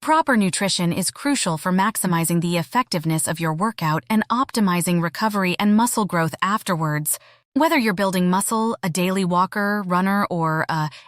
Proper nutrition is crucial for maximizing the effectiveness of your workout and optimizing recovery and muscle growth afterwards. Whether you're building muscle, a daily walker, runner, or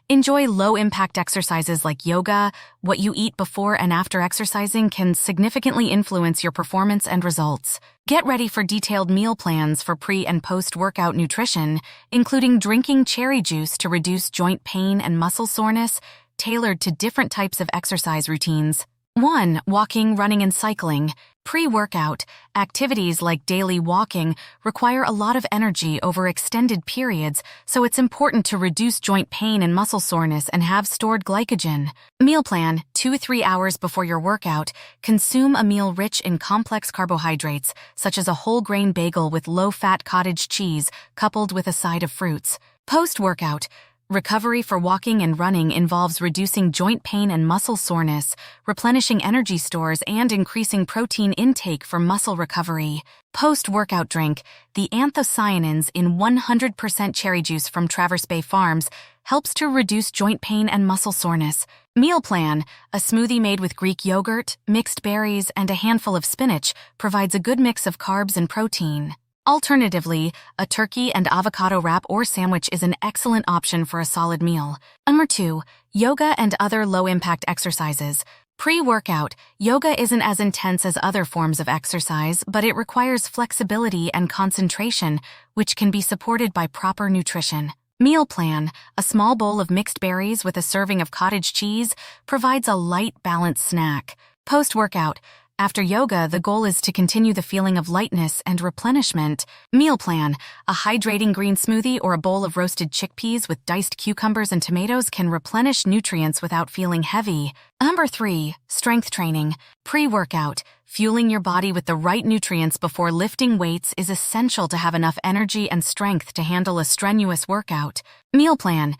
enjoy low-impact exercises like yoga, what you eat before and after exercising can significantly influence your performance and results. Get ready for detailed meal plans for pre- and post-workout nutrition, including drinking cherry juice to reduce joint pain and muscle soreness, tailored to different types of exercise routines. 1. Walking, running, and cycling. Pre-workout, activities like daily walking require a lot of energy over extended periods, so it's important to reduce joint pain and muscle soreness and have stored glycogen. Meal plan, 2-3 hours before your workout, consume a meal rich in complex carbohydrates, such as a whole grain bagel with low-fat cottage cheese, coupled with a side of fruits. Post-workout, recovery for walking and running involves reducing joint pain and muscle soreness, replenishing energy stores, and increasing protein intake for muscle recovery. Post-workout drink, the anthocyanins in 100% cherry juice from Traverse Bay Farms helps to reduce joint pain and muscle soreness. Meal plan, a smoothie made with Greek yogurt, mixed berries, and a handful of spinach provides a good mix of carbs and protein. Alternatively, a turkey and avocado wrap or sandwich is an excellent option for a solid meal. Number 2. Yoga and other low-impact exercises. Pre-workout, yoga isn't as intense as other forms of exercise, but it requires flexibility and concentration, which can be supported by proper nutrition. Meal plan, a small bowl of mixed berries with a serving of cottage cheese provides a light, balanced snack. Post-workout, after yoga, the goal is to continue the feeling of lightness and replenishment. Meal plan, a hydrating green smoothie or a bowl of roasted chickpeas with diced cucumbers and tomatoes can replenish nutrients without feeling heavy. Number 3. Strength training. Pre-workout, fueling your body with the right nutrients before lifting weights is essential to have enough energy and strength to handle a strenuous workout. Meal plan,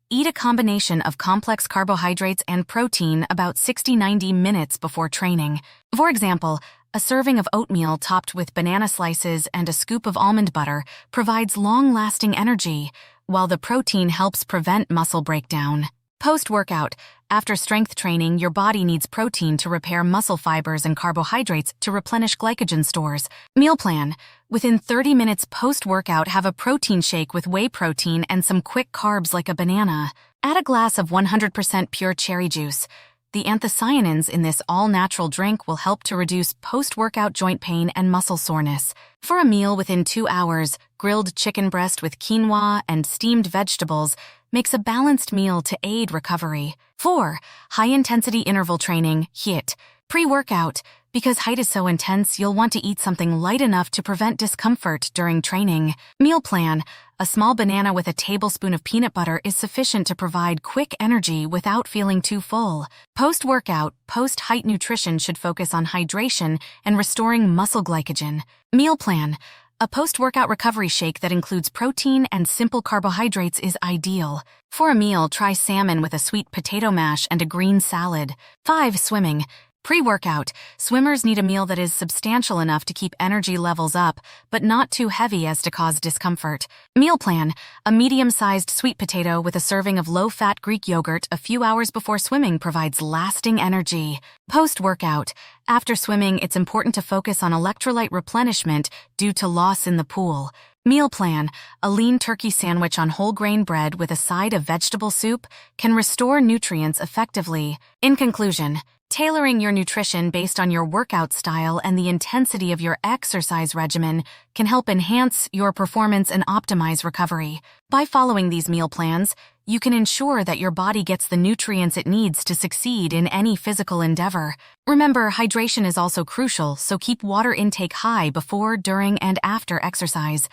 eat a combination of complex carbohydrates and protein about 60-90 minutes before training. For example, a serving of oatmeal topped with banana slices and a scoop of almond butter provides long-lasting energy, while the protein helps prevent muscle breakdown. Post-workout, after strength training, your body needs protein to repair muscle fibers and carbohydrates to replenish glycogen stores. Meal plan, within 30 minutes post-workout, have a protein shake with whey protein and some quick carbs like a banana. Add a glass of 100% pure cherry juice. The anthocyanins in this all-natural drink will help to reduce post-workout joint pain and muscle soreness. For a meal within 2 hours, grilled chicken breast with quinoa and steamed vegetables makes a balanced meal to aid recovery. 4. High-intensity interval training, HIIT. Pre-workout, because height is so intense, you'll want to eat something light enough to prevent discomfort during training. Meal plan, a small banana with a tablespoon of peanut butter is sufficient to provide quick energy without feeling too full. Post-workout, post-height nutrition should focus on hydration and restoring muscle glycogen. Meal plan, a post-workout recovery shake that includes protein and simple carbohydrates is ideal. For a meal, try salmon with a sweet potato mash and a green salad. 5. Swimming. Pre-workout, swimmers need a meal that is substantial enough to keep energy levels up, but not too heavy as to cause discomfort. Meal plan, a medium-sized sweet potato with a serving of low-fat Greek yogurt a few hours before swimming provides lasting energy. Post-workout, after swimming, it's important to focus on electrolyte replenishment due to loss in the pool. Meal plan, a lean turkey sandwich on whole grain bread with a side of vegetable soup can restore nutrients effectively. In conclusion, tailoring your nutrition based on your workout style and the intensity of your exercise regimen can help enhance your performance and optimize recovery. By following these meal plans, you can ensure that your body gets the nutrients it needs to succeed in any physical endeavor. Remember, hydration is also crucial, so keep water intake high before, during, and after exercise.